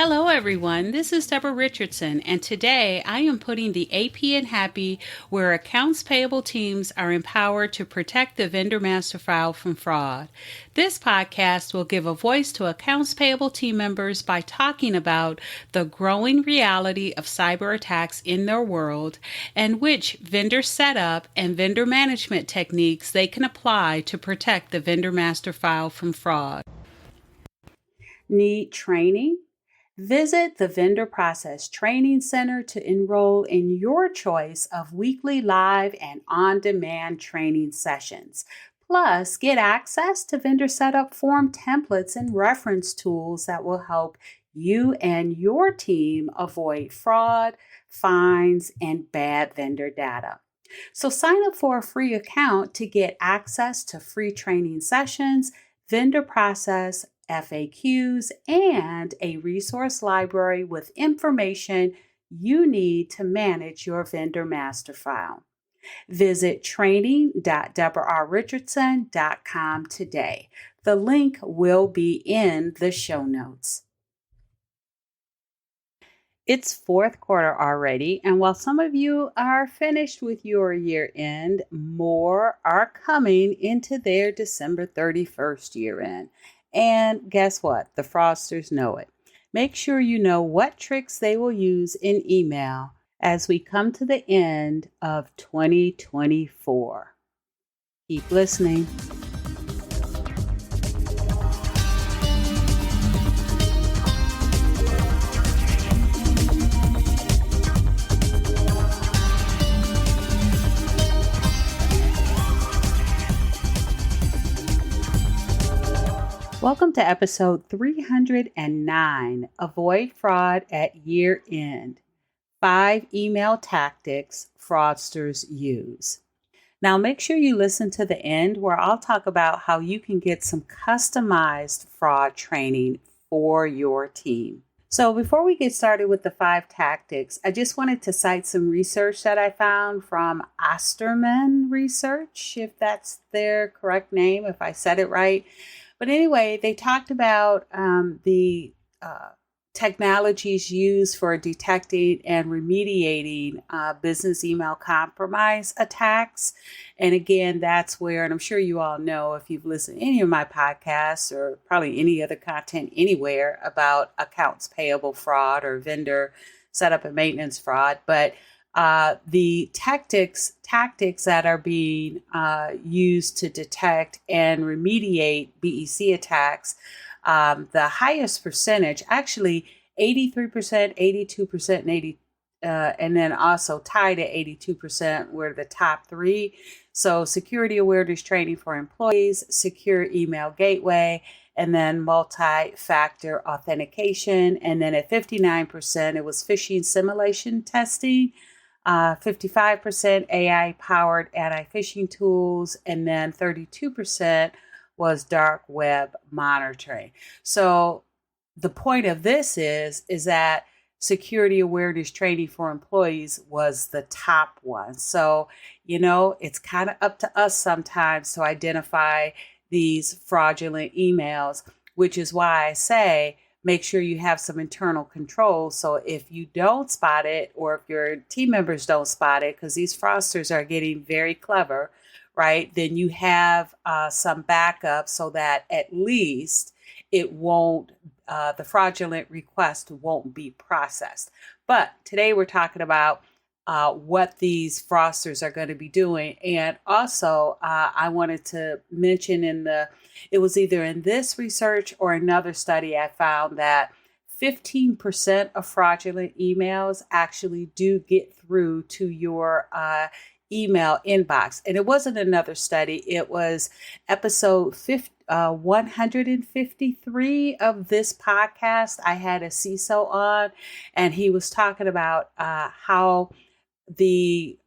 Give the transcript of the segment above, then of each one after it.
Hello, everyone. This is Debra Richardson, and today I am putting the AP in Happy, where accounts payable teams are empowered to protect the vendor master file from fraud. This podcast will give a voice to accounts payable team members by talking about the growing reality of cyber attacks in their world and which vendor setup and vendor management techniques they can apply to protect the vendor master file from fraud. Need training? Visit the Vendor Process Training Center to enroll in your choice of weekly live and on-demand training sessions. Plus, get access to vendor setup form templates and reference tools that will help you and your team avoid fraud, fines, and bad vendor data. So sign up for a free account to get access to free training sessions, vendor process FAQs, and a resource library with information you need to manage your vendor master file. Visit training.debrarrichardson.com today. The link will be in the show notes. It's fourth quarter already, and while some of you are finished with your year end, more are coming into their December 31st year end. And guess what? The fraudsters know it. Make sure you know what tricks they will use in email as we come to the end of 2024. Keep listening. Welcome to episode 309, Avoid Fraud at Year End, 5 Email Tactics Fraudsters Use. Now make sure you listen to the end where I'll talk about how you can get some customized fraud training for your team. So before we get started with the 5 tactics, I just wanted to cite some research that I found from Osterman Research, if that's their correct name, if I said it right. But anyway, they talked about the technologies used for detecting and remediating business email compromise attacks. And again, that's where, and I'm sure you all know if you've listened to any of my podcasts or probably any other content anywhere about accounts payable fraud or vendor setup and maintenance fraud, but the tactics that are being used to detect and remediate BEC attacks, the highest percentage, actually 83%, 82%, and then also tied at 82% were the top 3. So security awareness training for employees, secure email gateway, and then multi-factor authentication. And then at 59%, it was phishing simulation testing. 55% AI-powered anti-phishing tools, and then 32% was dark web monitoring. So the point of this is that security awareness training for employees was the top one. So, it's kind of up to us sometimes to identify these fraudulent emails, which is why I say, make sure you have some internal control. So if you don't spot it, or if your team members don't spot it, because these fraudsters are getting very clever, right? Then you have some backup so that at least it won't, the fraudulent request won't be processed. But today we're talking about what these fraudsters are going to be doing. And also I wanted to mention it was either in this research or another study, I found that 15% of fraudulent emails actually do get through to your email inbox. And it wasn't another study. It was episode 153 of this podcast. I had a CISO on, and he was talking about how the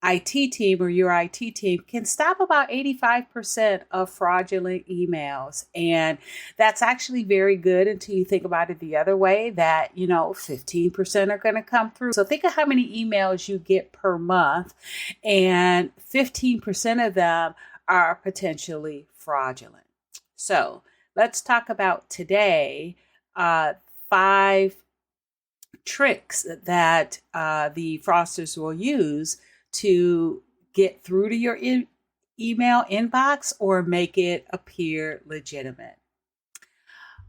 IT team or your IT team can stop about 85% of fraudulent emails. And that's actually very good until you think about it the other way, that, 15% are going to come through. So think of how many emails you get per month, and 15% of them are potentially fraudulent. So let's talk about today 5 tricks that the fraudsters will use to get through to your email inbox or make it appear legitimate.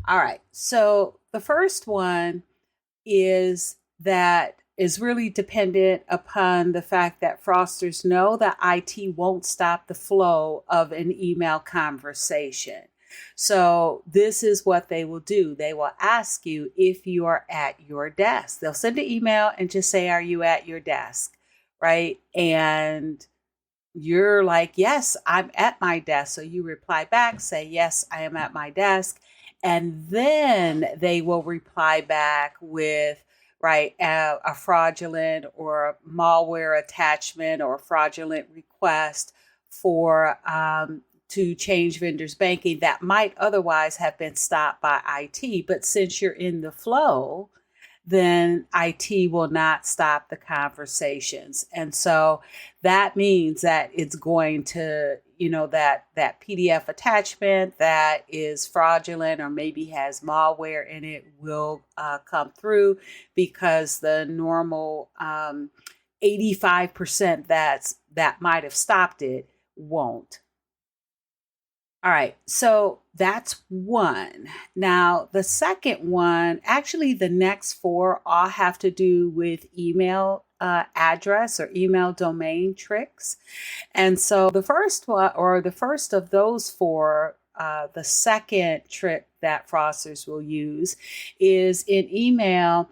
All right, so the first one is really dependent upon the fact that fraudsters know that IT won't stop the flow of an email conversation. So this is what they will do. They will ask you if you are at your desk. They'll send an email and just say, "Are you at your desk?" Right? And you're like, "Yes, I'm at my desk." So you reply back, say, "Yes, I am at my desk." And then they will reply back with, right, a fraudulent or a malware attachment or a fraudulent request for to change vendors banking that might otherwise have been stopped by IT. But since you're in the flow, then IT will not stop the conversations. And so that means that it's going to, that PDF attachment that is fraudulent or maybe has malware in it will come through, because the normal 85% that might have stopped it won't. All right, so that's one. Now, the second one, actually, the next four all have to do with email address or email domain tricks. And so the first one, or the first of those four, the second trick that fraudsters will use is in email,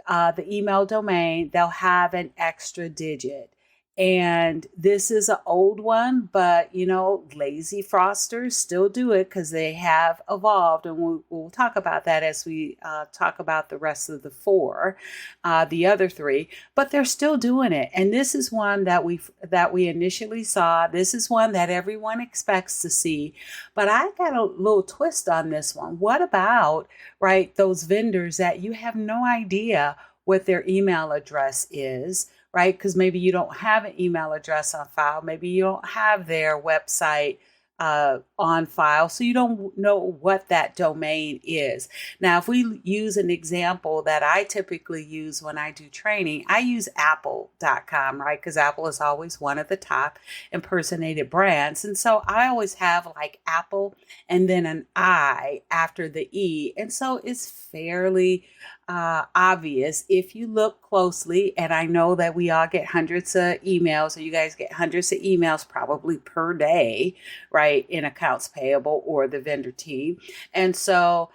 the email domain, they'll have an extra digit. And this is an old one, but lazy fraudsters still do it because they have evolved, and we'll talk about that as we talk about the rest of the four, the other three. But they're still doing it, and this is one that we initially saw. This is one that everyone expects to see, but I got a little twist on this one. What about, right, those vendors that you have no idea what their email address is? Right? Because maybe you don't have an email address on file. Maybe you don't have their website on file, so you don't know what that domain is. Now, if we use an example that I typically use when I do training, I use apple.com, right? Because Apple is always one of the top impersonated brands. And so I always have like Apple and then an I after the E. And so it's fairly obvious if you look closely. And I know that we all get hundreds of emails, or you guys get hundreds of emails probably per day, right, in accounts payable or the vendor team. And so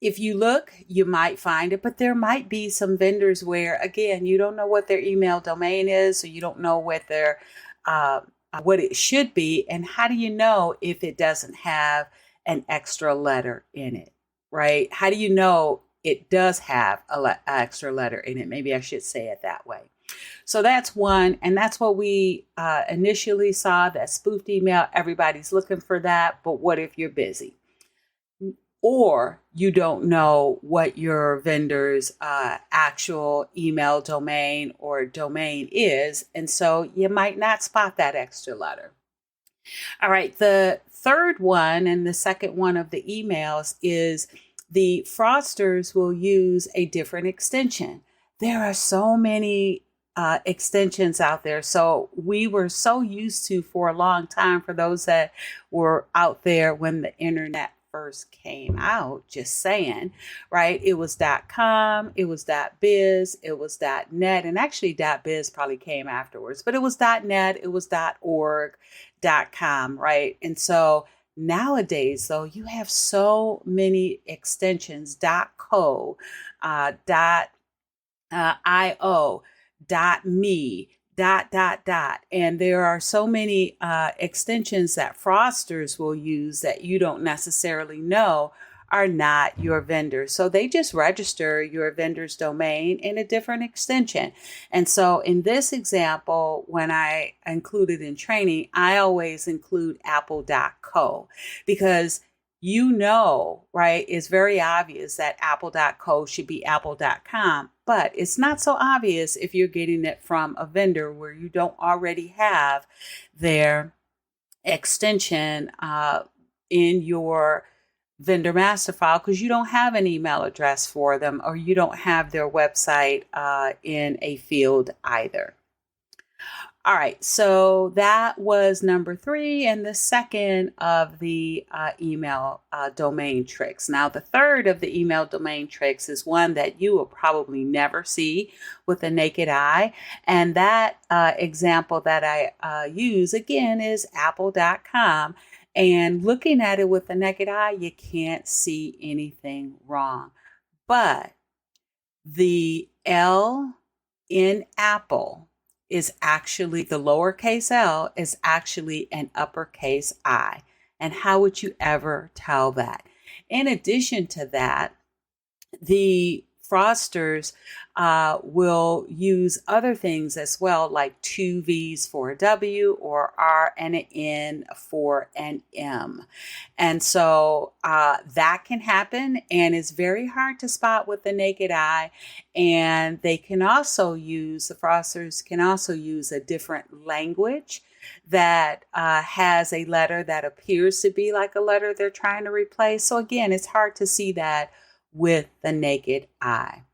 if you look, you might find it, but there might be some vendors where, again, you don't know what their email domain is, so you don't know what their what it should be. And how do you know if it doesn't have an extra letter in it, right? How do you know it does have an extra letter in it? Maybe I should say it that way. So that's one, and that's what we initially saw, that spoofed email. Everybody's looking for that, but what if you're busy? Or you don't know what your vendor's actual email domain or domain is, and so you might not spot that extra letter. All right, the third one and the second one of the emails is the fraudsters will use a different extension. There are so many extensions out there. So we were so used to, for a long time, for those that were out there when the internet first came out, just saying, right? It was .com, it was .biz, it was .net, and actually .biz probably came afterwards, but it was .net, it was .org, .com, right? And so nowadays, though, you have so many extensions, .co, .io, .me, ... And there are so many extensions that fraudsters will use that you don't necessarily know are not your vendor. So they just register your vendor's domain in a different extension. And so in this example, when I include it in training, I always include apple.co, because right, it's very obvious that apple.co should be apple.com, but it's not so obvious if you're getting it from a vendor where you don't already have their extension in your vendor master file because you don't have an email address for them, or you don't have their website in a field either. All right, so that was number 3 and the second of the email domain tricks. Now, the third of the email domain tricks is one that you will probably never see with the naked eye. And that example that I use, again, is apple.com. And looking at it with the naked eye, you can't see anything wrong. But the L in Apple is actually, the lowercase l is actually an uppercase I. And how would you ever tell that? In addition to that, the fraudsters will use other things as well, like 2 V's for a W, or R and an N for an M. And so that can happen, and it's very hard to spot with the naked eye. And they can also use, the fraudsters can also use a different language that has a letter that appears to be like a letter they're trying to replace. So again, it's hard to see that with the naked eye.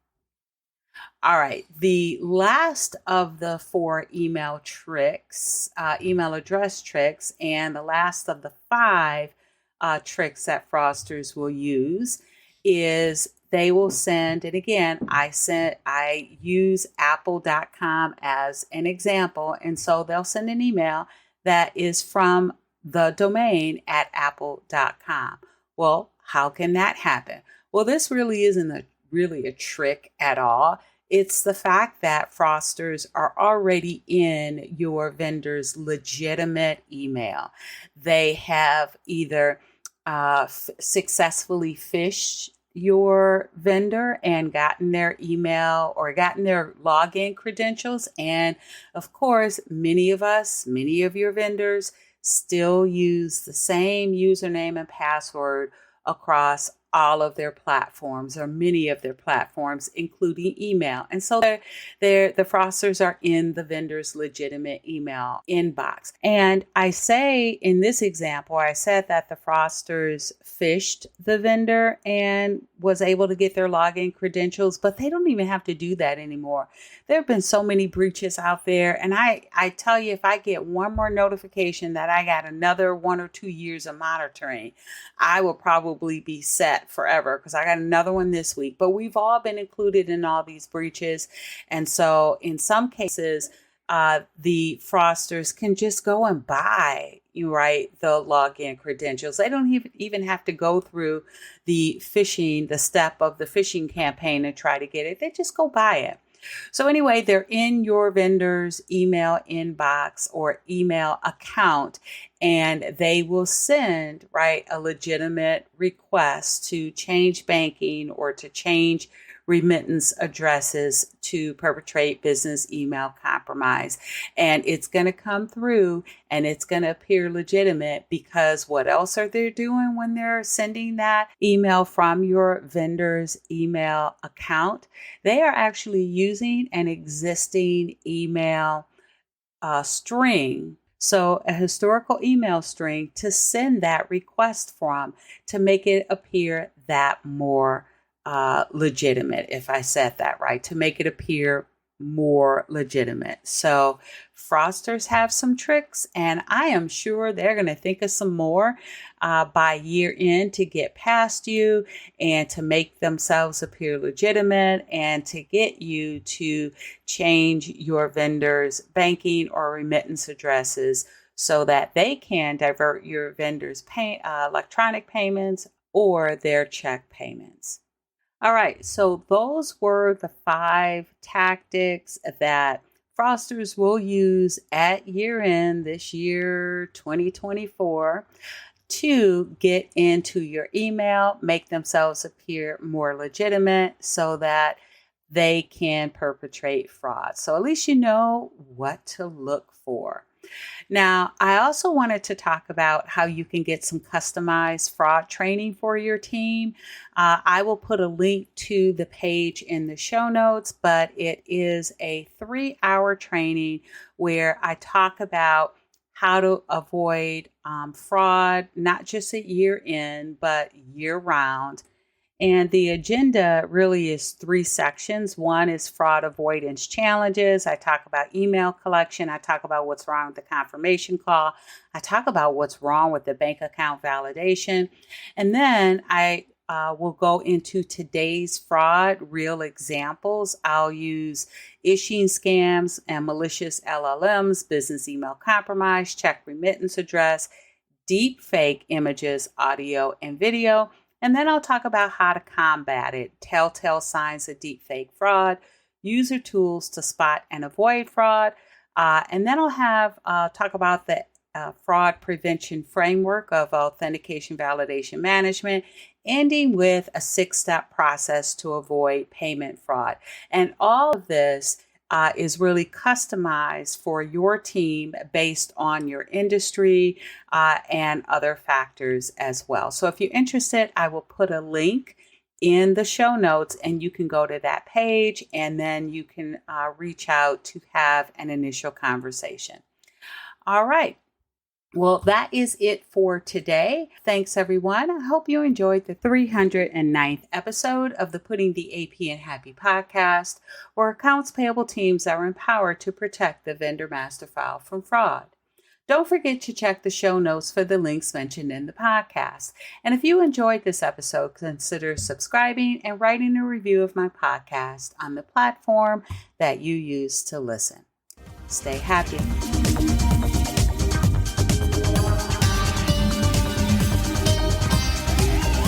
All right, the last of the 4 email tricks, email address tricks, and the last of the 5 tricks that fraudsters will use is they will send, and again, I use apple.com as an example, and so they'll send an email that is from the domain at apple.com. Well, how can that happen? Well, this really isn't really a trick at all. It's the fact that fraudsters are already in your vendor's legitimate email. They have either successfully phished your vendor and gotten their email or gotten their login credentials. And of course, many of your vendors still use the same username and password across all of their platforms, or many of their platforms, including email. And so the fraudsters are in the vendor's legitimate email inbox. And I say in this example, I said that the fraudsters phished the vendor and was able to get their login credentials, but they don't even have to do that anymore. There have been so many breaches out there. And I tell you, if I get one more notification that I got another 1 or 2 years of monitoring, I will probably be set forever, because I got another one this week. But we've all been included in all these breaches. And so in some cases, the fraudsters can just go and buy, the login credentials. They don't even have to go through the step of the phishing campaign and try to get it. They just go buy it. So anyway, they're in your vendor's email inbox or email account, and they will send, a legitimate request to change banking or to change remittance addresses to perpetrate business email compromise. And it's going to come through and it's going to appear legitimate, because what else are they doing when they're sending that email from your vendor's email account? They are actually using an existing email string. So a historical email string to send that request from, to make it appear that more legitimate, if I said that right, to make it appear more legitimate. So fraudsters have some tricks, and I am sure they're going to think of some more by year end to get past you and to make themselves appear legitimate and to get you to change your vendor's banking or remittance addresses so that they can divert your vendor's electronic payments or their check payments. All right, so those were the 5 tactics that fraudsters will use at year end this year, 2024, to get into your email, make themselves appear more legitimate so that they can perpetrate fraud. So at least you know what to look for. Now, I also wanted to talk about how you can get some customized fraud training for your team. I will put a link to the page in the show notes, but it is a 3-hour training where I talk about how to avoid fraud, not just at year end, but year round. And the agenda really is 3 sections. One is fraud avoidance challenges. I talk about email collection. I talk about what's wrong with the confirmation call. I talk about what's wrong with the bank account validation. And then I will go into today's fraud, real examples. I'll use phishing scams and malicious LLMs, business email compromise, check remittance address, deep fake images, audio, and video. And then I'll talk about how to combat it, telltale signs of deepfake fraud, user tools to spot and avoid fraud. And then I'll have talk about the fraud prevention framework of authentication validation management, ending with a 6-step process to avoid payment fraud. And all of this is really customized for your team based on your industry and other factors as well. So if you're interested, I will put a link in the show notes and you can go to that page and then you can reach out to have an initial conversation. All right. Well, that is it for today. Thanks, everyone. I hope you enjoyed the 309th episode of the Putting the AP in Happy podcast, where accounts payable teams are empowered to protect the vendor master file from fraud. Don't forget to check the show notes for the links mentioned in the podcast. And if you enjoyed this episode, consider subscribing and writing a review of my podcast on the platform that you use to listen. Stay happy.